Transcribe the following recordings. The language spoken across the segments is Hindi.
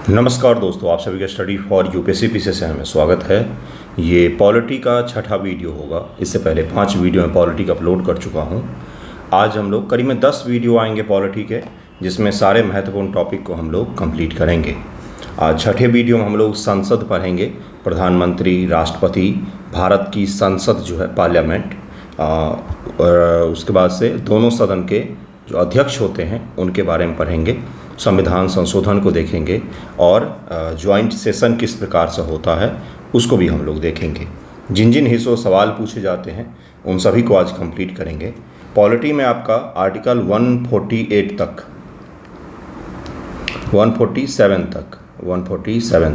नमस्कार दोस्तों, आप सभी का स्टडी फॉर यूपीएससी पीसीएस में स्वागत है। ये पॉलिटी का छठा वीडियो होगा। इससे पहले 5 वीडियो में पॉलिटी का अपलोड कर चुका हूँ। आज हम लोग करीब 10 वीडियो आएंगे पॉलिटी के, जिसमें सारे महत्वपूर्ण टॉपिक को हम लोग कंप्लीट करेंगे। आज छठे वीडियो में हम लोग संसद पढ़ेंगे, प्रधानमंत्री, राष्ट्रपति, भारत की संसद जो है पार्लियामेंट, और उसके बाद से दोनों सदन के जो अध्यक्ष होते हैं उनके बारे में पढ़ेंगे, संविधान संशोधन को देखेंगे और ज्वाइंट सेशन किस प्रकार से होता है उसको भी हम लोग देखेंगे। जिन जिन हिस्सों सवाल पूछे जाते हैं उन सभी को आज कंप्लीट करेंगे। पॉलिटी में आपका आर्टिकल 147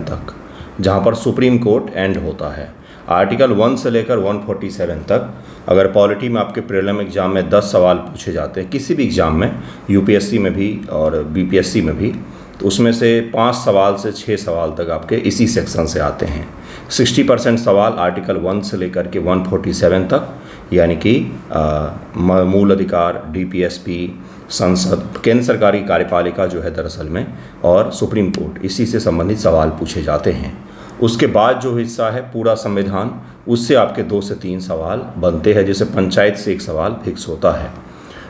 तक जहाँ पर सुप्रीम कोर्ट एंड होता है, आर्टिकल 1 से लेकर 147 तक अगर पॉलिटी में आपके प्रीलिम एग्ज़ाम में 10 सवाल पूछे जाते हैं, किसी भी एग्ज़ाम में, यूपीएससी में भी और बीपीएससी में भी, तो उसमें से 5 सवाल से 6 सवाल तक आपके इसी सेक्शन से आते हैं। 60% सवाल आर्टिकल 1 से लेकर के 147 तक, यानी कि मूल अधिकार, डीपीएसपी, संसद, केंद्र सरकारी कार्यपालिका जो है दरअसल में, और सुप्रीम कोर्ट, इसी से संबंधित सवाल पूछे जाते हैं। उसके बाद जो हिस्सा है पूरा संविधान, उससे आपके 2 से 3 सवाल बनते हैं, जैसे पंचायत से 1 सवाल फिक्स होता है।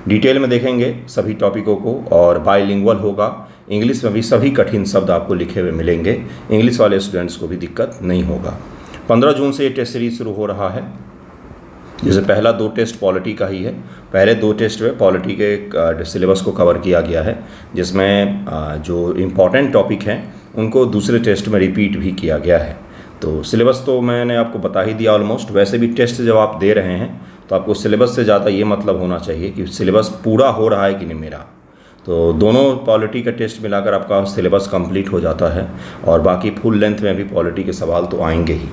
डिटेल में देखेंगे सभी टॉपिकों को, और बाइलिंगुअल होगा। इंग्लिश में भी सभी कठिन शब्द आपको लिखे हुए मिलेंगे, इंग्लिश वाले स्टूडेंट्स को भी दिक्कत नहीं होगा। 15 जून से ये टेस्ट सीरीज शुरू हो रहा है। जैसे पहला 2 टेस्ट पॉलिटी का ही है। पहले 2 टेस्ट में पॉलिटी के सिलेबस को कवर किया गया है, जिसमें जो इम्पॉर्टेंट टॉपिक हैं उनको दूसरे टेस्ट में रिपीट भी किया गया है। तो सिलेबस तो मैंने आपको बता ही दिया ऑलमोस्ट। वैसे भी टेस्ट जब आप दे रहे हैं तो आपको सिलेबस से ज़्यादा ये मतलब होना चाहिए कि सिलेबस पूरा हो रहा है कि नहीं मेरा। तो दोनों पॉलिटी का टेस्ट मिलाकर आपका सिलेबस कंप्लीट हो जाता है, और बाकी फुल लेंथ में भी पॉलिटी के सवाल तो आएंगे ही।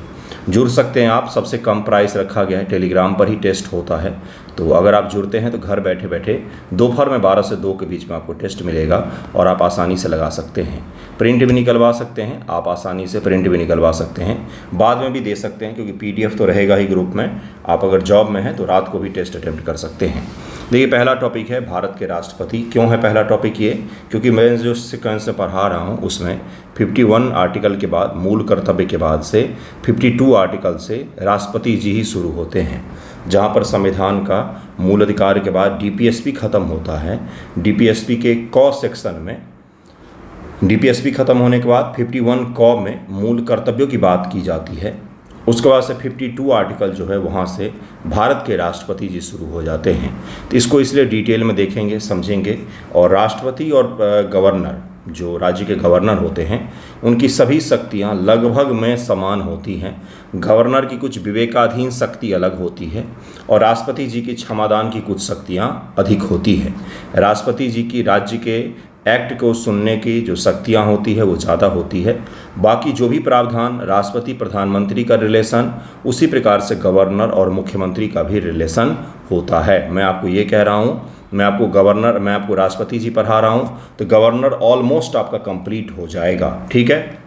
जुड़ सकते हैं आप, सबसे कम प्राइस रखा गया है, टेलीग्राम पर ही टेस्ट होता है। तो अगर आप जुड़ते हैं तो घर बैठे बैठे दोपहर में 12 से 2 के बीच में आपको टेस्ट मिलेगा, और आप आसानी से लगा सकते हैं। प्रिंट भी निकलवा सकते हैं आप, आसानी से प्रिंट भी निकलवा सकते हैं, बाद में भी दे सकते हैं, क्योंकि पीडीएफ तो रहेगा ही ग्रुप में। आप अगर जॉब में हैं तो रात को भी टेस्ट अटेम्प्ट कर सकते हैं। देखिए, पहला टॉपिक है भारत के राष्ट्रपति। क्यों है पहला टॉपिक ये? क्योंकि मैं जो सिक्वेंस से पढ़ा रहा हूँ उसमें 51 आर्टिकल के बाद, मूल कर्तव्य के बाद से 52 आर्टिकल से राष्ट्रपति जी ही शुरू होते हैं। जहाँ पर संविधान का मूल अधिकार के बाद डीपीएसपी ख़त्म होता है। डीपीएसपी के क सेक्शन में, डीपीएसपी ख़त्म होने के बाद 51 क में मूल कर्तव्यों की बात की जाती है। उसके बाद से 52 आर्टिकल जो है वहाँ से भारत के राष्ट्रपति जी शुरू हो जाते हैं। तो इसको इसलिए डिटेल में देखेंगे, समझेंगे। और राष्ट्रपति और गवर्नर, जो राज्य के गवर्नर होते हैं, उनकी सभी शक्तियाँ लगभग में समान होती हैं। गवर्नर की कुछ विवेकाधीन शक्ति अलग होती है, और राष्ट्रपति जी की क्षमादान की कुछ शक्तियाँ अधिक होती है। राष्ट्रपति जी की राज्य के एक्ट को सुनने की जो शक्तियाँ होती है वो ज़्यादा होती है। बाकी जो भी प्रावधान, राष्ट्रपति प्रधानमंत्री का रिलेशन, उसी प्रकार से गवर्नर और मुख्यमंत्री का भी रिलेशन होता है। मैं आपको ये कह रहा हूँ, मैं आपको राष्ट्रपति जी पढ़ा रहा हूँ, तो गवर्नर ऑलमोस्ट आपका कंप्लीट हो जाएगा। ठीक है।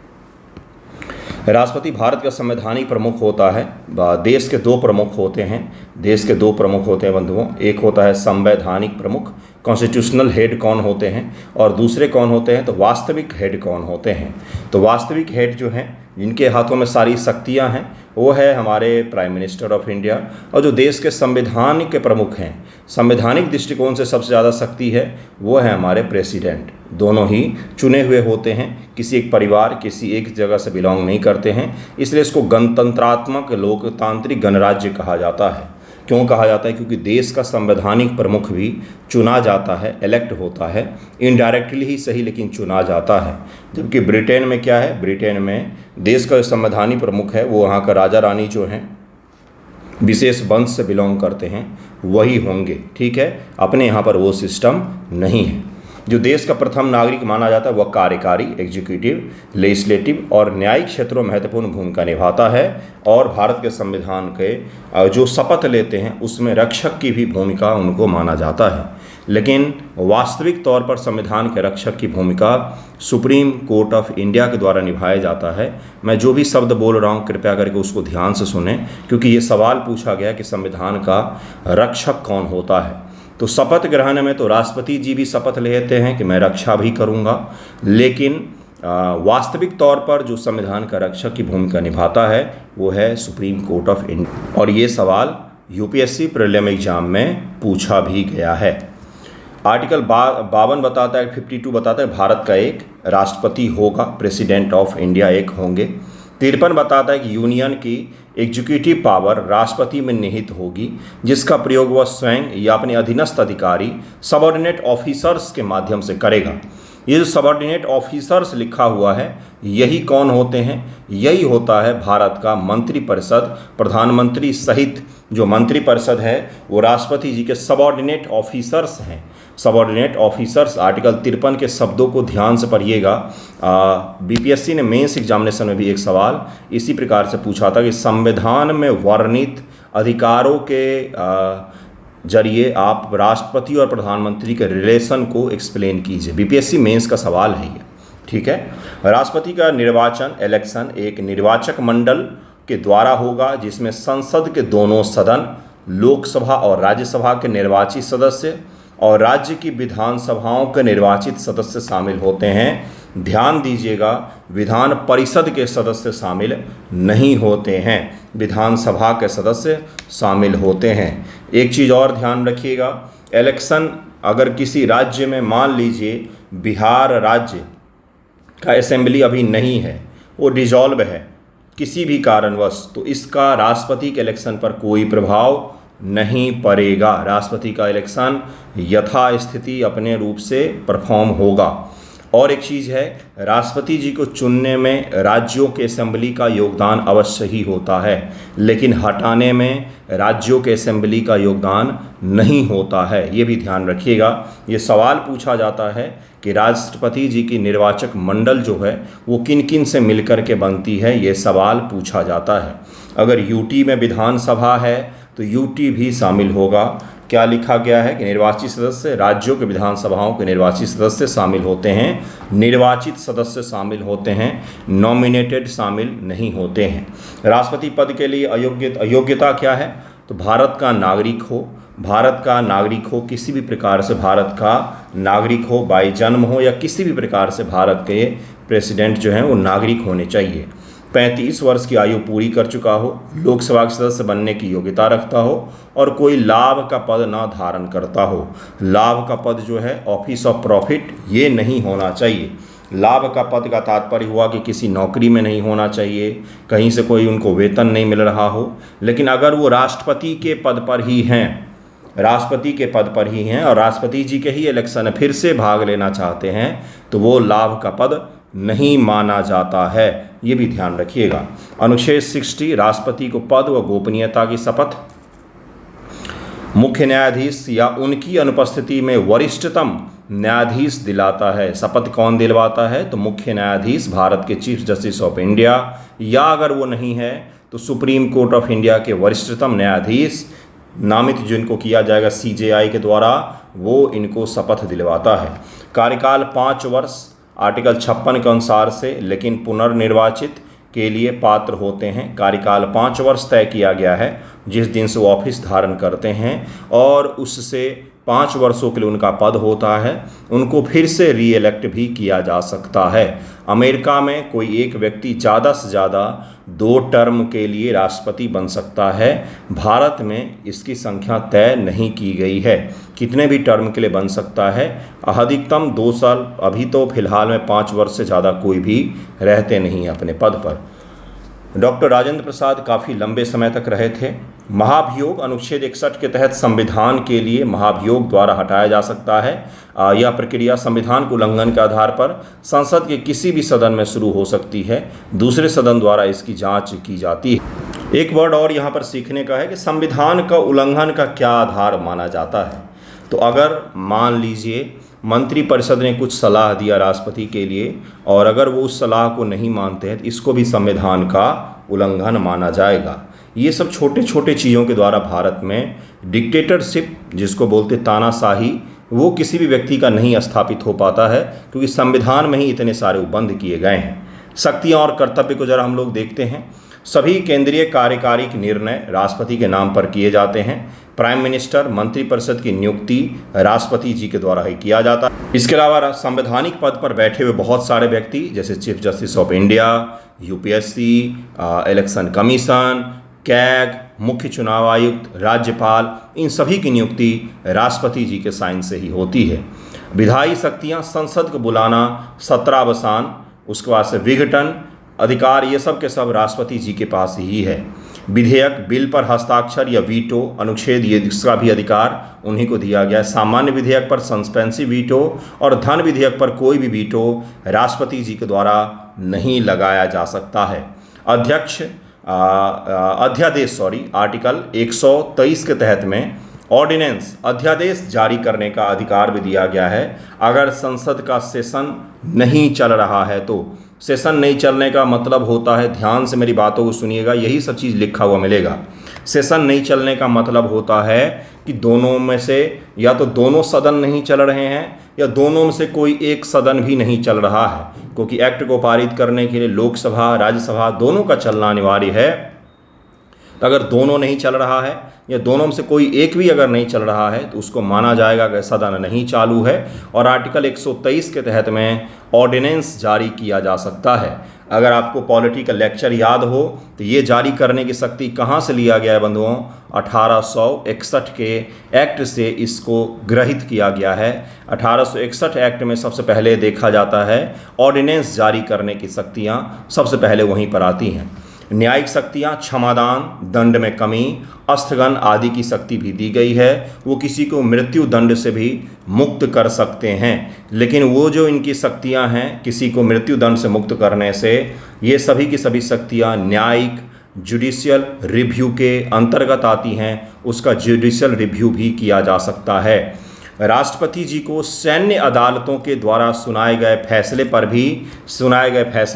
राष्ट्रपति भारत का संवैधानिक प्रमुख होता है। देश के 2 प्रमुख होते हैं। देश के 2 प्रमुख होते हैं बंधुओं। एक होता है संवैधानिक प्रमुख, कॉन्स्टिट्यूशनल हेड कौन होते हैं, और दूसरे कौन होते हैं तो वास्तविक हेड कौन होते हैं। तो वास्तविक हेड जो हैं, जिनके हाथों में सारी शक्तियां हैं, वो है हमारे प्राइम मिनिस्टर ऑफ इंडिया। और जो देश के संवैधानिक के प्रमुख हैं, संवैधानिक दृष्टिकोण से सबसे ज़्यादा शक्ति है, वो है हमारे प्रेसिडेंट। दोनों ही चुने हुए होते हैं, किसी एक परिवार, किसी एक जगह से बिलोंग नहीं करते हैं। इसलिए इसको गणतंत्रात्मक लोकतांत्रिक गणराज्य कहा जाता है। क्यों कहा जाता है? क्योंकि देश का संवैधानिक प्रमुख भी चुना जाता है, इलेक्ट होता है, इनडायरेक्टली ही सही, लेकिन चुना जाता है। जबकि ब्रिटेन में क्या है? ब्रिटेन में देश का संवैधानिक प्रमुख है, वो वहाँ का राजा रानी जो हैं, विशेष वंश से बिलोंग करते हैं, वही होंगे। ठीक है। अपने यहाँ पर वो सिस्टम नहीं है। जो देश का प्रथम नागरिक माना जाता है वह कार्यकारी, एग्जीक्यूटिव, लेजिस्लेटिव और न्यायिक क्षेत्रों में महत्वपूर्ण भूमिका निभाता है। और भारत के संविधान के जो शपथ लेते हैं उसमें रक्षक की भी भूमिका उनको माना जाता है। लेकिन वास्तविक तौर पर संविधान के रक्षक की भूमिका सुप्रीम कोर्ट ऑफ इंडिया के द्वारा निभाया जाता है। मैं जो भी शब्द बोल रहा हूँ कृपया करके उसको ध्यान से सुनें, क्योंकि ये सवाल पूछा गया कि संविधान का रक्षक कौन होता है। तो शपथ ग्रहण में तो राष्ट्रपति जी भी शपथ लेते हैं कि मैं रक्षा भी करूंगा, लेकिन वास्तविक तौर पर जो संविधान का रक्षक की भूमिका निभाता है वो है सुप्रीम कोर्ट ऑफ इंडिया, और ये सवाल यूपीएससी प्रीलिम एग्जाम में पूछा भी गया है। आर्टिकल 52 बताता है, 52 बताता है भारत का एक राष्ट्रपति होगा, प्रेसिडेंट ऑफ इंडिया एक होंगे। 53 बताता है कि यूनियन की एग्जीक्यूटिव पावर राष्ट्रपति में निहित होगी, जिसका प्रयोग वह स्वयं या अपने अधीनस्थ अधिकारी सबऑर्डिनेट ऑफिसर्स के माध्यम से करेगा। ये जो सबऑर्डिनेट ऑफिसर्स लिखा हुआ है यही कौन होते हैं? यही होता है भारत का मंत्रिपरिषद। प्रधानमंत्री सहित जो मंत्रिपरिषद है वो राष्ट्रपति जी के सबऑर्डिनेट ऑफिसर्स हैं। सबऑर्डिनेट ऑफिसर्स आर्टिकल 53 के शब्दों को ध्यान से पढ़िएगा। बीपीएससी ने मेंस एग्जामिनेशन में भी एक सवाल इसी प्रकार से पूछा था कि संविधान में वर्णित अधिकारों के जरिए आप राष्ट्रपति और प्रधानमंत्री के रिलेशन को एक्सप्लेन कीजिए। बीपीएससी मेंस का सवाल है ये, ठीक है। राष्ट्रपति का निर्वाचन इलेक्शन एक निर्वाचक मंडल के द्वारा होगा, जिसमें संसद के दोनों सदन, लोकसभा और राज्यसभा के निर्वाचित सदस्य और राज्य की विधानसभाओं के निर्वाचित सदस्य शामिल होते हैं। ध्यान दीजिएगा, विधान परिषद के सदस्य शामिल नहीं होते हैं, विधानसभा के सदस्य शामिल होते हैं। एक चीज़ और ध्यान रखिएगा, इलेक्शन अगर किसी राज्य में, मान लीजिए बिहार राज्य का असेंबली अभी नहीं है, वो डिसॉल्व है किसी भी कारणवश, तो इसका राष्ट्रपति के इलेक्शन पर कोई प्रभाव नहीं पड़ेगा। राष्ट्रपति का इलेक्शन यथास्थिति अपने रूप से परफॉर्म होगा। और एक चीज़ है, राष्ट्रपति जी को चुनने में राज्यों के असेंबली का योगदान अवश्य ही होता है, लेकिन हटाने में राज्यों के असेंबली का योगदान नहीं होता है। ये भी ध्यान रखिएगा। ये सवाल पूछा जाता है कि राष्ट्रपति जी की निर्वाचक मंडल जो है वो किन किन से मिलकर के बनती है, ये सवाल पूछा जाता है। अगर यूटी में विधानसभा है तो यूटी भी शामिल होगा। क्या लिखा गया है कि निर्वाचित सदस्य, राज्यों के विधानसभाओं के निर्वाचित सदस्य शामिल होते हैं, निर्वाचित सदस्य शामिल होते हैं, नॉमिनेटेड शामिल नहीं होते हैं। राष्ट्रपति पद के लिए अयोग्यता क्या है? तो भारत का नागरिक हो, भारत का नागरिक हो, किसी भी प्रकार से भारत का नागरिक हो, बाई जन्म हो या किसी भी प्रकार से भारत के प्रेसिडेंट जो हैं वो नागरिक होने चाहिए। 35 वर्ष की आयु पूरी कर चुका हो, लोकसभा के सदस्य बनने की योग्यता रखता हो और कोई लाभ का पद ना धारण करता हो। लाभ का पद जो है ऑफिस ऑफ प्रॉफिट, ये नहीं होना चाहिए। लाभ का पद का तात्पर्य हुआ कि किसी नौकरी में नहीं होना चाहिए, कहीं से कोई उनको वेतन नहीं मिल रहा हो। लेकिन अगर वो राष्ट्रपति के पद पर ही हैं, राष्ट्रपति के पद पर ही हैं और राष्ट्रपति जी के ही इलेक्शन में फिर से भाग लेना चाहते हैं तो वो लाभ का पद नहीं माना जाता है। ये भी ध्यान रखिएगा। अनुच्छेद 60 राष्ट्रपति को पद व गोपनीयता की शपथ मुख्य न्यायाधीश या उनकी अनुपस्थिति में वरिष्ठतम न्यायाधीश दिलाता है। शपथ कौन दिलवाता है? तो मुख्य न्यायाधीश, भारत के चीफ जस्टिस ऑफ इंडिया, या अगर वो नहीं है तो सुप्रीम कोर्ट ऑफ इंडिया के वरिष्ठतम न्यायाधीश नामित जिनको किया जाएगा सीजेआई के द्वारा, वो इनको शपथ दिलवाता है। कार्यकाल 5 वर्ष आर्टिकल 56 के अनुसार से, लेकिन पुनर्निर्वाचित के लिए पात्र होते हैं। कार्यकाल 5 वर्ष तय किया गया है जिस दिन से वो ऑफिस धारण करते हैं और उससे 5 वर्षों के लिए उनका पद होता है। उनको फिर से रीइलेक्ट भी किया जा सकता है। अमेरिका में कोई एक व्यक्ति ज़्यादा से ज़्यादा 2 टर्म के लिए राष्ट्रपति बन सकता है। भारत में इसकी संख्या तय नहीं की गई है, कितने भी टर्म के लिए बन सकता है। अधिकतम 2 साल। अभी तो फिलहाल में 5 वर्ष से ज़्यादा कोई भी रहते नहीं अपने पद पर। डॉक्टर राजेंद्र प्रसाद काफ़ी लंबे समय तक रहे थे। महाभियोग अनुच्छेद 61 के तहत संविधान के लिए महाभियोग द्वारा हटाया जा सकता है। यह प्रक्रिया संविधान के उल्लंघन के आधार पर संसद के किसी भी सदन में शुरू हो सकती है। दूसरे सदन द्वारा इसकी जांच की जाती है। एक वर्ड और यहाँ पर सीखने का है कि संविधान का उल्लंघन का क्या आधार माना जाता है। तो अगर मान लीजिए मंत्रिपरिषद ने कुछ सलाह दिया राष्ट्रपति के लिए और अगर वो उस सलाह को नहीं मानते हैं तो इसको भी संविधान का उल्लंघन माना जाएगा। ये सब छोटे छोटे चीज़ों के द्वारा भारत में डिक्टेटरशिप, जिसको बोलते तानाशाही, वो किसी भी व्यक्ति का नहीं स्थापित हो पाता है क्योंकि संविधान में ही इतने सारे उपबंध किए गए हैं। शक्तियाँ और कर्तव्य को जरा हम लोग देखते हैं। सभी केंद्रीय कार्यकारी निर्णय राष्ट्रपति के नाम पर किए जाते हैं। प्राइम मिनिस्टर, मंत्रिपरिषद की नियुक्ति राष्ट्रपति जी के द्वारा ही किया जाता है। इसके अलावा संवैधानिक पद पर बैठे हुए बहुत सारे व्यक्ति जैसे chief justice of India, UPSC, election commission, CAG, मुख्य चुनाव आयुक्त, राज्यपाल, इन सभी की नियुक्ति राष्ट्रपति जी के साइन से ही होती है। विधायी शक्तियां, संसद को बुलाना, सत्रावसान, उसके बाद से विघटन अधिकार, ये सब के सब राष्ट्रपति जी के पास ही है। विधेयक, बिल पर हस्ताक्षर या वीटो, अनुच्छेद, ये इसका भी अधिकार उन्हीं को दिया गया है। सामान्य विधेयक पर सस्पेंसिव वीटो और धन विधेयक पर कोई भी वीटो राष्ट्रपति जी के द्वारा नहीं लगाया जा सकता है। अध्यादेश आर्टिकल 123 के तहत में ऑर्डिनेंस, अध्यादेश जारी करने का अधिकार भी दिया गया है। अगर संसद का सेशन नहीं चल रहा है तो सेशन नहीं चलने का मतलब होता है, ध्यान से मेरी बातों को सुनिएगा, यही सब चीज़ लिखा हुआ मिलेगा। सेशन नहीं चलने का मतलब होता है कि दोनों में से या तो दोनों सदन नहीं चल रहे हैं या दोनों में से कोई एक सदन भी नहीं चल रहा है, क्योंकि एक्ट को पारित करने के लिए लोकसभा, राज्यसभा दोनों का चलना अनिवार्य है। अगर दोनों नहीं चल रहा है या दोनों में से कोई एक भी अगर नहीं चल रहा है तो उसको माना जाएगा कि सदन नहीं चालू है और आर्टिकल 123 के तहत में ऑर्डिनेंस जारी किया जा सकता है। अगर आपको पॉलिटी का लेक्चर याद हो तो ये जारी करने की शक्ति कहाँ से लिया गया है बंधुओं? 1861 के एक्ट से इसको ग्रहित किया गया है। 1861 एक्ट में सबसे पहले देखा जाता है ऑर्डिनेंस जारी करने की शक्तियाँ सबसे पहले वहीं पर आती हैं। न्यायिक शक्तियाँ, क्षमादान, दंड में कमी, स्थगन आदि की शक्ति भी दी गई है। वो किसी को मृत्यु दंड से भी मुक्त कर सकते हैं, लेकिन वो जो इनकी शक्तियाँ हैं किसी को मृत्यु दंड से मुक्त करने से, ये सभी की सभी शक्तियाँ न्यायिक जुडिशियल रिव्यू के अंतर्गत आती हैं। उसका जुडिशियल रिव्यू भी किया जा सकता है। राष्ट्रपति जी को सैन्य अदालतों के द्वारा सुनाए गए फैसले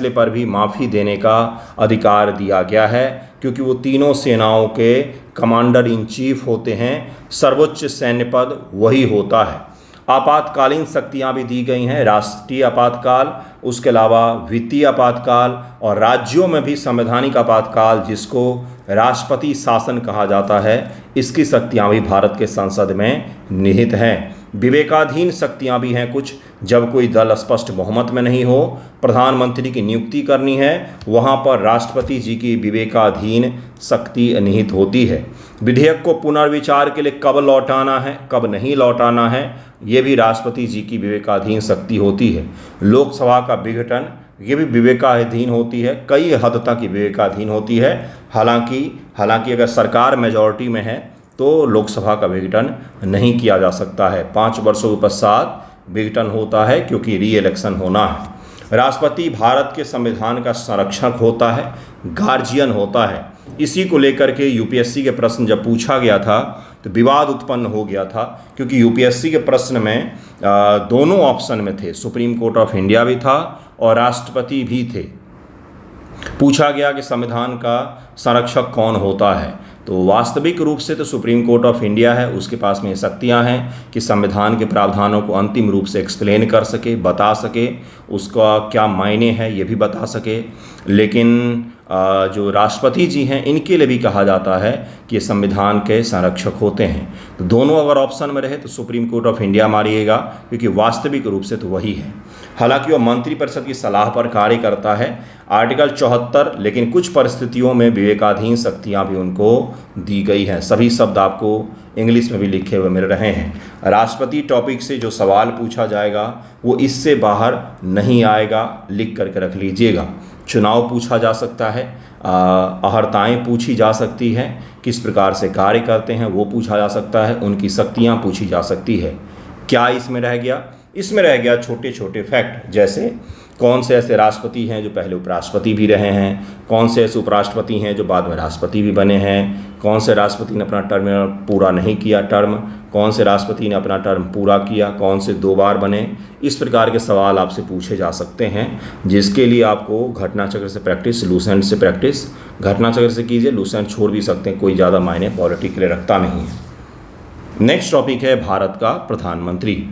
पर भी माफ़ी देने का अधिकार दिया गया है, क्योंकि वो तीनों सेनाओं के कमांडर इन चीफ होते हैं। सर्वोच्च सैन्य पद वही होता है। आपातकालीन शक्तियां भी दी गई हैं, राष्ट्रीय आपातकाल, उसके अलावा वित्तीय आपातकाल और राज्यों में भी संवैधानिक आपातकाल जिसको राष्ट्रपति शासन कहा जाता है, इसकी शक्तियां भी भारत के संसद में निहित हैं। विवेकाधीन शक्तियां भी हैं कुछ, जब कोई दल स्पष्ट बहुमत में नहीं हो, प्रधानमंत्री की नियुक्ति करनी है, वहां पर राष्ट्रपति जी की विवेकाधीन शक्ति निहित होती है। विधेयक को पुनर्विचार के लिए कब लौटाना है, कब नहीं लौटाना है, ये भी राष्ट्रपति जी की विवेकाधीन शक्ति होती है। लोकसभा का विघटन, ये भी विवेकाधीन होती है, कई हद तक की विवेकाधीन होती है। हालांकि अगर सरकार मेजॉरिटी में है तो लोकसभा का विघटन नहीं किया जा सकता है। 5 वर्षों के पश्चात विघटन होता है क्योंकि री इलेक्शन होना है। राष्ट्रपति भारत के संविधान का संरक्षक होता है, गार्जियन होता है। इसी को लेकर के यूपीएससी के प्रश्न जब पूछा गया था तो विवाद उत्पन्न हो गया था, क्योंकि यूपीएससी के प्रश्न में दोनों ऑप्शन में थे, सुप्रीम कोर्ट ऑफ इंडिया भी था और राष्ट्रपति भी थे। पूछा गया कि संविधान का संरक्षक कौन होता है, तो वास्तविक रूप से तो सुप्रीम कोर्ट ऑफ इंडिया है, उसके पास में शक्तियां हैं कि संविधान के प्रावधानों को अंतिम रूप से एक्सप्लेन कर सके, बता सके, उसका क्या मायने है ये भी बता सके। लेकिन जो राष्ट्रपति जी हैं इनके लिए भी कहा जाता है कि ये संविधान के संरक्षक होते हैं। तो दोनों अगर ऑप्शन में रहे तो सुप्रीम कोर्ट ऑफ इंडिया मारिएगा, क्योंकि वास्तविक रूप से तो वही है। हालांकि वह मंत्रिपरिषद की सलाह पर कार्य करता है, आर्टिकल 74, लेकिन कुछ परिस्थितियों में विवेकाधीन शक्तियां भी उनको दी गई हैं। सभी शब्द आपको इंग्लिश में भी लिखे हुए मिल रहे हैं। राष्ट्रपति टॉपिक से जो सवाल पूछा जाएगा वो इससे बाहर नहीं आएगा, लिख करके रख लीजिएगा। चुनाव पूछा जा सकता है, अहर्ताएँ पूछी जा सकती हैं, किस प्रकार से कार्य करते हैं वो पूछा जा सकता है, उनकी शक्तियाँ पूछी जा सकती है। क्या इसमें रह गया? इसमें रह गया छोटे छोटे फैक्ट, जैसे कौन से ऐसे राष्ट्रपति हैं जो पहले उपराष्ट्रपति भी रहे हैं, कौन से ऐसे उपराष्ट्रपति हैं जो बाद में राष्ट्रपति भी बने हैं, कौन से राष्ट्रपति ने अपना टर्म पूरा नहीं किया, कौन से राष्ट्रपति ने अपना टर्म पूरा किया, कौन से 2 बार बने। इस प्रकार के सवाल आपसे पूछे जा सकते हैं, जिसके लिए आपको घटनाचक्र से प्रैक्टिस, लूसेंट से प्रैक्टिस, घटनाचक्र से कीजिए, लूसेंट छोड़ भी सकते हैं, कोई ज़्यादा मायने पॉलिटी के लिए रखता नहीं है। नेक्स्ट टॉपिक है भारत का प्रधानमंत्री,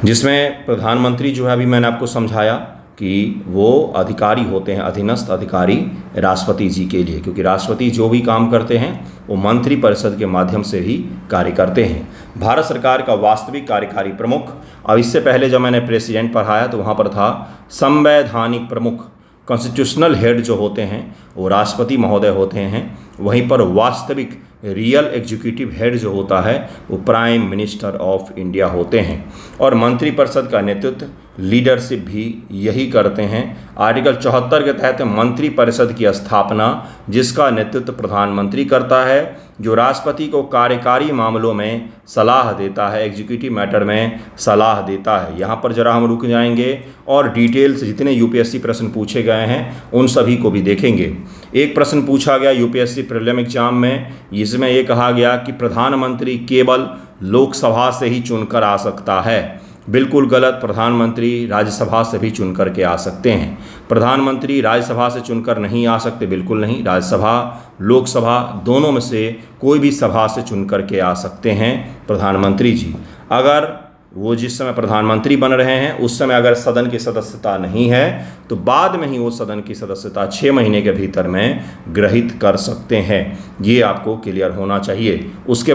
जिसमें प्रधानमंत्री जो है अभी मैंने आपको समझाया कि वो अधिकारी होते हैं, अधीनस्थ अधिकारी राष्ट्रपति जी के लिए, क्योंकि राष्ट्रपति जो भी काम करते हैं वो मंत्रिपरिषद के माध्यम से ही कार्य करते हैं। भारत सरकार का वास्तविक कार्यकारी प्रमुख, अब इससे पहले जब मैंने प्रेसिडेंट पढ़ाया तो वहाँ पर था संवैधानिक प्रमुख, कॉन्स्टिट्यूशनल हेड जो होते हैं वो राष्ट्रपति महोदय होते हैं। वहीं पर वास्तविक रियल एग्जीक्यूटिव हेड जो होता है वो प्राइम मिनिस्टर ऑफ इंडिया होते हैं। और मंत्रिपरिषद का नेतृत्व, लीडरशिप भी यही करते हैं। आर्टिकल 74 के तहत मंत्रिपरिषद की स्थापना, जिसका नेतृत्व प्रधानमंत्री करता है, जो राष्ट्रपति को कार्यकारी मामलों में सलाह देता है, एग्जीक्यूटिव मैटर में सलाह देता है। यहाँ पर जरा हम रुक जाएंगे और डिटेल से जितने यूपीएससी प्रश्न पूछे गए हैं उन सभी को भी देखेंगे। एक प्रश्न पूछा गया यूपीएससी प्रीलिम एग्जाम में, इसमें ये कहा गया कि प्रधानमंत्री केवल लोकसभा से ही चुनकर आ सकता है। बिल्कुल गलत, प्रधानमंत्री राज्यसभा से भी चुन कर के आ सकते हैं। प्रधानमंत्री राज्यसभा से चुनकर नहीं आ सकते, बिल्कुल नहीं। राज्यसभा, लोकसभा दोनों में से कोई भी सभा से चुन कर के आ सकते हैं प्रधानमंत्री जी। अगर वो जिस समय प्रधानमंत्री बन रहे हैं उस समय अगर सदन की सदस्यता नहीं है तो बाद में ही वो सदन की सदस्यता 6 महीने के भीतर में ग्रहित कर सकते हैं। ये आपको क्लियर होना चाहिए। उसके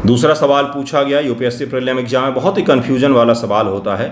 दूसरा सवाल पूछा गया यूपीएससी प्रीलिम एग्जाम में, बहुत ही कन्फ्यूजन वाला सवाल होता है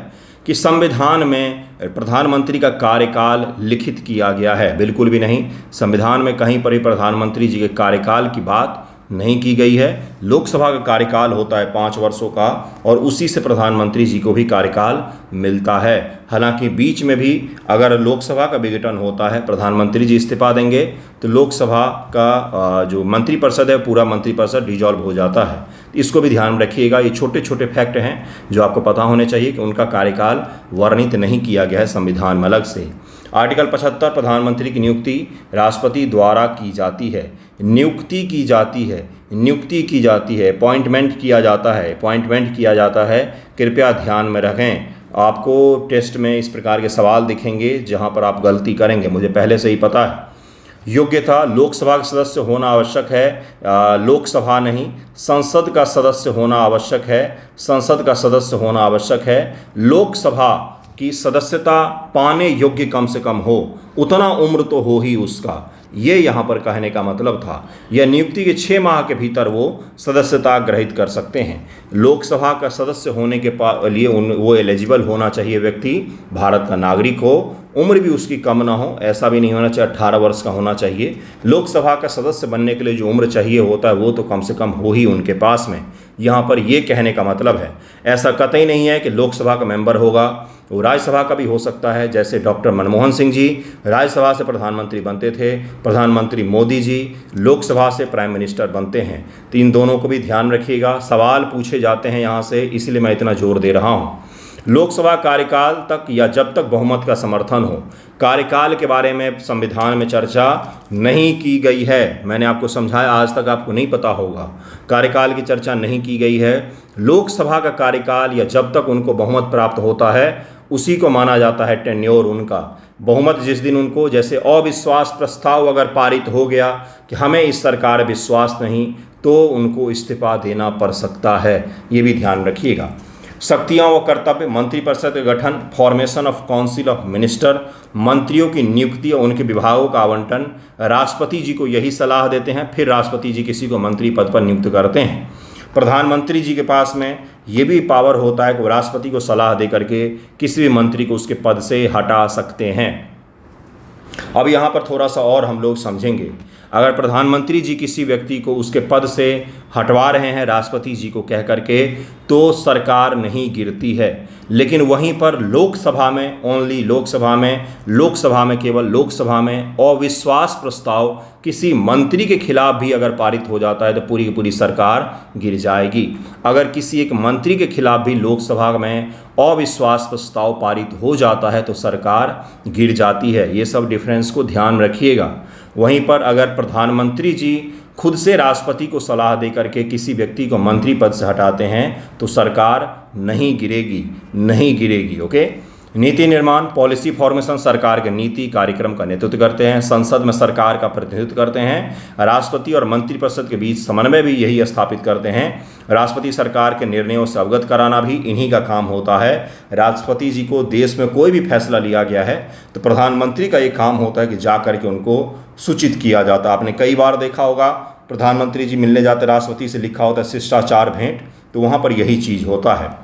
कि संविधान में प्रधानमंत्री का कार्यकाल लिखित किया गया है। बिल्कुल भी नहीं, संविधान में कहीं पर ही प्रधानमंत्री जी के कार्यकाल की बात नहीं की गई है। लोकसभा का कार्यकाल होता है 5 वर्षों का और उसी से प्रधानमंत्री जी को भी कार्यकाल मिलता है। हालांकि बीच में भी अगर लोकसभा का विघटन होता है, प्रधानमंत्री जी इस्तीफा देंगे तो लोकसभा का जो मंत्रिपरिषद है पूरा मंत्रिपरिषद डिजॉल्व हो जाता है। इसको भी ध्यान रखिएगा। ये छोटे छोटे फैक्ट हैं जो आपको पता होने चाहिए कि उनका कार्यकाल वर्णित नहीं किया गया है संविधान में अलग से। आर्टिकल 75 प्रधानमंत्री की नियुक्ति राष्ट्रपति द्वारा की जाती है। नियुक्ति की जाती है, नियुक्ति की जाती है, अपॉइंटमेंट किया जाता है, अपॉइंटमेंट किया जाता है। कृपया ध्यान में रखें। आपको टेस्ट में इस प्रकार के सवाल दिखेंगे जहां पर आप गलती करेंगे, मुझे पहले से ही पता है। योग्यता, लोकसभा का सदस्य होना आवश्यक है। लोकसभा नहीं, संसद का सदस्य होना आवश्यक है। संसद का सदस्य होना आवश्यक है। लोकसभा की सदस्यता पाने योग्य कम से कम हो, उतना उम्र तो हो ही उसका। ये यहाँ पर कहने का मतलब था। यह नियुक्ति के 6 माह के भीतर वो सदस्यता ग्रहित कर सकते हैं। लोकसभा का सदस्य होने के लिए वो एलिजिबल होना चाहिए व्यक्ति, भारत का नागरिक हो, उम्र भी उसकी कम ना हो, ऐसा भी नहीं होना चाहिए 18 वर्ष का होना चाहिए। लोकसभा का सदस्य बनने के लिए जो उम्र चाहिए होता है वो तो कम से कम हो ही उनके पास में। यहाँ पर ये कहने का मतलब है, ऐसा कतई नहीं है कि लोकसभा का मेंबर होगा, वो राज्यसभा का भी हो सकता है। जैसे डॉक्टर मनमोहन सिंह जी राज्यसभा से प्रधानमंत्री बनते थे, प्रधानमंत्री मोदी जी लोकसभा से प्राइम मिनिस्टर बनते हैं। तो इन दोनों को भी ध्यान रखिएगा। सवाल पूछे जाते हैं यहाँ से, इसलिए मैं इतना जोर दे रहा हूँ। लोकसभा कार्यकाल तक या जब तक बहुमत का समर्थन हो, कार्यकाल के बारे में संविधान में चर्चा नहीं की गई है। मैंने आपको समझाया, आज तक आपको नहीं पता होगा, कार्यकाल की चर्चा नहीं की गई है। लोकसभा का कार्यकाल या जब तक उनको बहुमत प्राप्त होता है उसी को माना जाता है टेन्योर उनका। बहुमत जिस दिन उनको, जैसे अविश्वास प्रस्ताव अगर पारित हो गया कि हमें इस सरकार विश्वास नहीं, तो उनको इस्तीफा देना पड़ सकता है। ये भी ध्यान रखिएगा। शक्तियाँ व कर्तव्य, मंत्रिपरिषद का गठन, formation of council of minister, मंत्रियों की नियुक्ति और उनके विभागों का आवंटन राष्ट्रपति जी को यही सलाह देते हैं, फिर राष्ट्रपति जी किसी को मंत्री पद पर नियुक्त करते हैं। प्रधानमंत्री जी के पास में ये भी पावर होता है कि वो राष्ट्रपति को सलाह दे करके किसी भी मंत्री को उसके पद से हटा सकते हैं। अब यहाँ पर थोड़ा सा और हम लोग समझेंगे। अगर प्रधानमंत्री जी किसी व्यक्ति को उसके पद से हटवा रहे हैं राष्ट्रपति जी को कह करके, तो सरकार नहीं गिरती है। लेकिन वहीं पर लोकसभा में, ओनली लोकसभा में केवल लोकसभा में अविश्वास प्रस्ताव किसी मंत्री के खिलाफ भी अगर पारित हो जाता है तो पूरी की पूरी सरकार गिर जाएगी। अगर किसी एक मंत्री के खिलाफ भी लोकसभा में अविश्वास प्रस्ताव पारित हो जाता है तो सरकार गिर जाती है। ये सब डिफरेंस को ध्यान रखिएगा। वहीं पर अगर प्रधानमंत्री जी खुद से राष्ट्रपति को सलाह दे करके किसी व्यक्ति को मंत्री पद से हटाते हैं तो सरकार नहीं गिरेगी। ओके। नीति निर्माण पॉलिसी फॉर्मेशन सरकार के नीति कार्यक्रम का नेतृत्व करते हैं। संसद में सरकार का प्रतिनिधित्व करते हैं। राष्ट्रपति और मंत्रिपरिषद के बीच समन्वय भी यही स्थापित करते हैं। राष्ट्रपति सरकार के निर्णयों से अवगत कराना भी इन्हीं का काम होता है। राष्ट्रपति जी को देश में कोई भी फैसला लिया गया है तो प्रधानमंत्री का ये काम होता है कि जा करके उनको सूचित किया जाता है। आपने कई बार देखा होगा प्रधानमंत्री जी मिलने जाते राष्ट्रपति से लिखा होता है शिष्टाचार भेंट, तो वहाँ पर यही चीज़ होता है।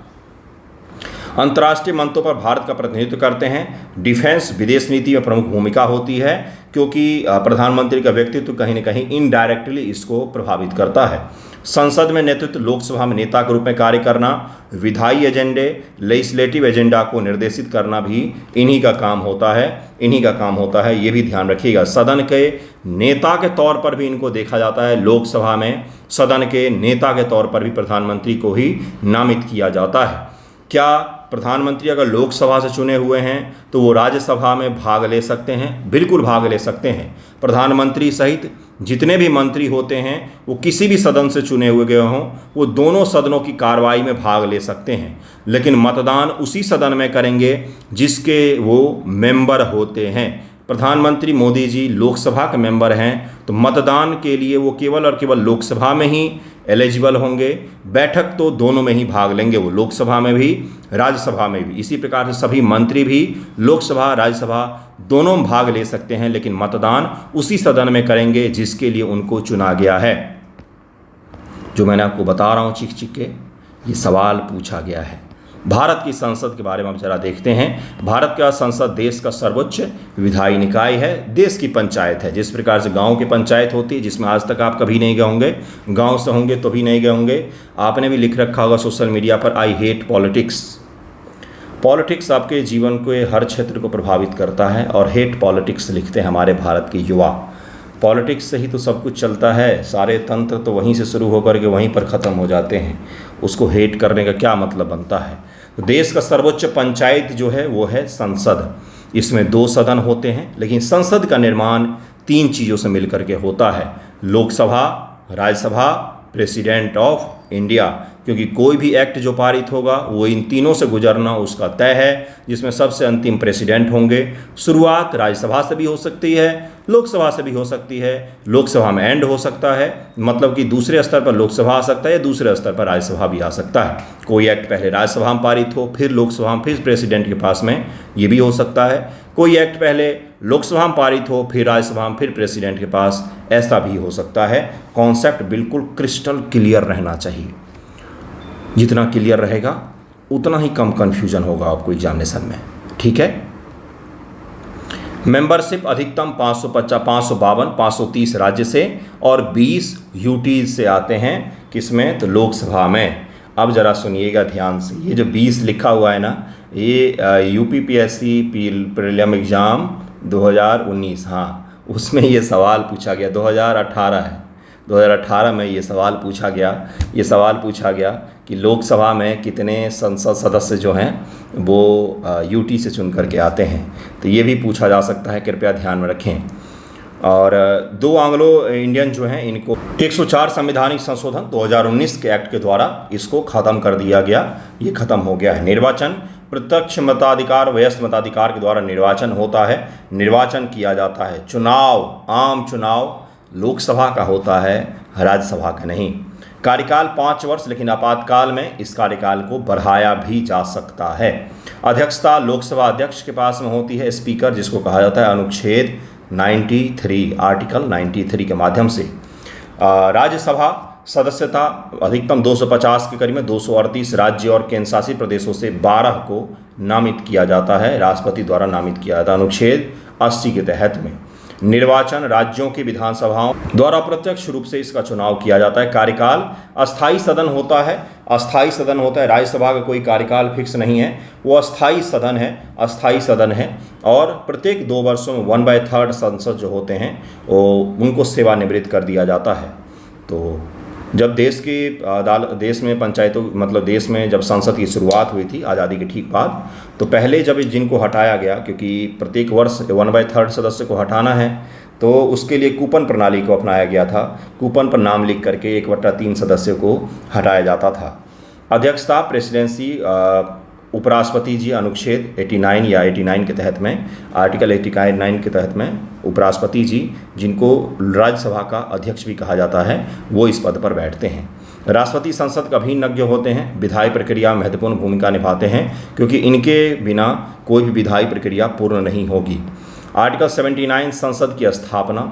अंतर्राष्ट्रीय मंचों पर भारत का प्रतिनिधित्व करते हैं। डिफेंस विदेश नीति में प्रमुख भूमिका होती है क्योंकि प्रधानमंत्री का व्यक्तित्व कहीं न कहीं इनडायरेक्टली इसको प्रभावित करता है। संसद में नेतृत्व लोकसभा में नेता के रूप में कार्य करना, विधायी एजेंडे लेजिस्लेटिव एजेंडा को निर्देशित करना भी इन्हीं का काम होता है। ये भी ध्यान रखिएगा। सदन के नेता के तौर पर भी इनको देखा जाता है। लोकसभा में सदन के नेता के तौर पर भी प्रधानमंत्री को ही नामित किया जाता है। क्या प्रधानमंत्री अगर लोकसभा से चुने हुए हैं तो वो राज्यसभा में भाग ले सकते हैं? बिल्कुल भाग ले सकते हैं। प्रधानमंत्री सहित जितने भी मंत्री होते हैं वो किसी भी सदन से चुने हुए गए हों, वो दोनों सदनों की कार्रवाई में भाग ले सकते हैं, लेकिन मतदान उसी सदन में करेंगे जिसके वो मेंबर होते हैं। प्रधानमंत्री मोदी जी लोकसभा के मेंबर हैं तो मतदान के लिए वो केवल और केवल लोकसभा में ही एलिजिबल होंगे। बैठक तो दोनों में ही भाग लेंगे, वो लोकसभा में भी राज्यसभा में भी। इसी प्रकार से सभी मंत्री भी लोकसभा राज्यसभा दोनों में भाग ले सकते हैं, लेकिन मतदान उसी सदन में करेंगे जिसके लिए उनको चुना गया है। जो मैंने आपको बता रहा हूँ चिक चिक के, ये सवाल पूछा गया है। भारत की संसद के बारे में हम जरा देखते हैं। भारत का संसद देश का सर्वोच्च विधायी निकाय है, देश की पंचायत है। जिस प्रकार से गांव की पंचायत होती है, जिसमें आज तक आप कभी नहीं गए होंगे, गांव से होंगे तो भी नहीं गए होंगे। आपने भी लिख रखा होगा सोशल मीडिया पर, आई हेट पॉलिटिक्स। पॉलिटिक्स आपके जीवन के हर क्षेत्र को प्रभावित करता है और हेट पॉलिटिक्स लिखते हैं हमारे भारत के युवा। पॉलिटिक्स से ही तो सब कुछ चलता है, सारे तंत्र तो वहीं से शुरू होकर के वहीं पर ख़त्म हो जाते हैं। उसको हेट करने का क्या मतलब बनता है? तो देश का सर्वोच्च पंचायत जो है वो है संसद। इसमें 2 सदन होते हैं, लेकिन संसद का निर्माण 3 चीज़ों से मिलकर के होता है। Lok Sabha, Rajya Sabha, president of India. क्योंकि कोई भी एक्ट जो पारित होगा वो इन तीनों से गुजरना उसका तय है, जिसमें सबसे अंतिम प्रेसिडेंट होंगे। शुरुआत राज्यसभा से भी हो सकती है, लोकसभा से भी हो सकती है, लोकसभा में एंड हो सकता है, मतलब कि दूसरे स्तर पर लोकसभा आ सकता है या दूसरे स्तर पर राज्यसभा भी आ सकता है। कोई एक्ट पहले राज्यसभा में पारित हो, फिर लोकसभा में, फिर प्रेसिडेंट के पास में, ये भी हो सकता है। कोई एक्ट पहले लोकसभा में पारित हो, फिर राज्यसभा में, फिर प्रेसिडेंट के पास, ऐसा भी हो सकता है। कॉन्सेप्ट बिल्कुल क्रिस्टल क्लियर रहना चाहिए। जितना क्लियर रहेगा उतना ही कम कन्फ्यूजन होगा आपको एग्जामिनेशन में, ठीक है। मेंबरशिप अधिकतम 552, 530 राज्य से और 20 यूटी से आते हैं। किसमें? तो लोकसभा में। अब ज़रा सुनिएगा ध्यान से, ये जो 20 लिखा हुआ है ना, ये यूपीपीएससी प्रीलिम एग्ज़ाम 2019, हाँ उसमें ये सवाल पूछा गया। 2018 है, 2018 में ये सवाल पूछा गया कि लोकसभा में कितने संसद सदस्य जो हैं वो यूटी से चुन करके आते हैं। तो ये भी पूछा जा सकता है, कृपया ध्यान में रखें। और 2 एंग्लो इंडियन जो हैं इनको 104 संवैधानिक संशोधन 2019 के एक्ट के द्वारा इसको ख़त्म कर दिया गया, ये ख़त्म हो गया है। निर्वाचन प्रत्यक्ष मताधिकार, वयस्क मताधिकार के द्वारा निर्वाचन होता है, निर्वाचन किया जाता है। चुनाव, आम चुनाव लोकसभा का होता है, राज्यसभा का नहीं। कार्यकाल 5 वर्ष, लेकिन आपातकाल में इस कार्यकाल को बढ़ाया भी जा सकता है। अध्यक्षता लोकसभा अध्यक्ष के पास में होती है, स्पीकर जिसको कहा जाता है अनुच्छेद 93, आर्टिकल 93 के माध्यम से। राज्यसभा सदस्यता अधिकतम 250 के करीब में 238 राज्य और केंद्र शासित प्रदेशों से 12 को नामित किया जाता है, राष्ट्रपति द्वारा नामित किया जाता है अनुच्छेद 80 के तहत में। निर्वाचन राज्यों की विधानसभाओं द्वारा प्रत्यक्ष रूप से इसका चुनाव किया जाता है। कार्यकाल अस्थाई सदन होता है, राज्यसभा का कोई कार्यकाल फिक्स नहीं है, वो अस्थाई सदन है और प्रत्येक 2 वर्षों में 1/3 संसद जो होते हैं वो उनको सेवानिवृत्त कर दिया जाता है। तो जब देश में पंचायतों मतलब देश में जब संसद की शुरुआत हुई थी आज़ादी के ठीक बाद, तो पहले जब जिनको हटाया गया, क्योंकि प्रत्येक वर्ष 1/3 सदस्य को हटाना है, तो उसके लिए कूपन प्रणाली को अपनाया गया था। कूपन पर नाम लिख करके 1/3 सदस्यों को हटाया जाता था। अध्यक्षता प्रेसिडेंसी उपराष्ट्रपति जी अनुच्छेद 89 या 89 के तहत में, आर्टिकल 89 के तहत में उपराष्ट्रपति जी, जिनको राज्यसभा का अध्यक्ष भी कहा जाता है, वो इस पद पर बैठते हैं। राष्ट्रपति संसद का अभिन्न होते हैं, विधायी प्रक्रिया में महत्वपूर्ण भूमिका निभाते हैं, क्योंकि इनके बिना कोई भी विधायी प्रक्रिया पूर्ण नहीं होगी। आर्टिकल 79 संसद की स्थापना,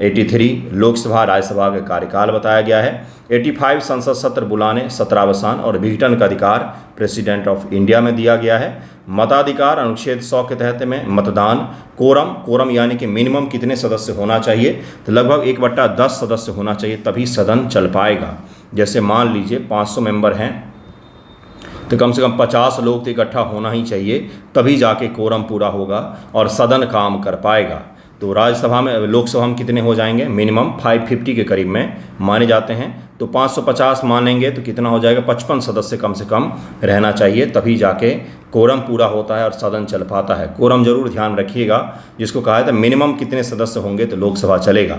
83 लोकसभा राज्यसभा का कार्यकाल बताया गया है, 85 संसद सत्र बुलाने, सत्रावसान और विघटन का अधिकार प्रेसिडेंट ऑफ इंडिया में दिया गया है। मताधिकार अनुच्छेद 100 के तहत में मतदान, कोरम यानी कि मिनिमम कितने सदस्य होना चाहिए, तो लगभग 1/10 सदस्य होना चाहिए, तभी सदन चल पाएगा। जैसे मान लीजिए 500 मेंबर हैं तो कम से कम 50 लोग तो इकट्ठा होना ही चाहिए, तभी जाके कोरम पूरा होगा और सदन काम कर पाएगा। तो राज्यसभा में, लोकसभा में कितने हो जाएंगे, मिनिमम 550 के करीब में माने जाते हैं। तो 550 मानेंगे तो कितना हो जाएगा, 55 सदस्य कम से कम रहना चाहिए, तभी जाके कोरम पूरा होता है और सदन चल पाता है। कोरम जरूर ध्यान रखिएगा, जिसको कहा था मिनिमम कितने सदस्य होंगे तो लोकसभा चलेगा।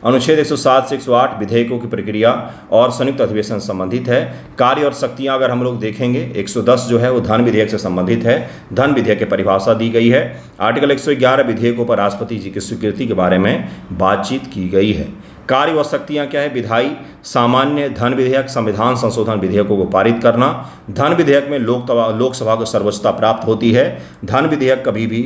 अनुच्छेद 107 से 108 विधेयकों की प्रक्रिया और संयुक्त अधिवेशन संबंधित है। कार्य और शक्तियां अगर हम लोग देखेंगे, 110 जो है वो धन विधेयक से संबंधित है, धन विधेयक की परिभाषा दी गई है। आर्टिकल 111 विधेयकों पर राष्ट्रपति जी की स्वीकृति के बारे में बातचीत की गई है। कार्य व शक्तियाँ क्या है, विधायी, सामान्य, धन विधेयक, संविधान संशोधन विधेयकों को पारित करना। धन विधेयक में लोकसभा को सर्वोच्चता प्राप्त होती है। धन विधेयक कभी भी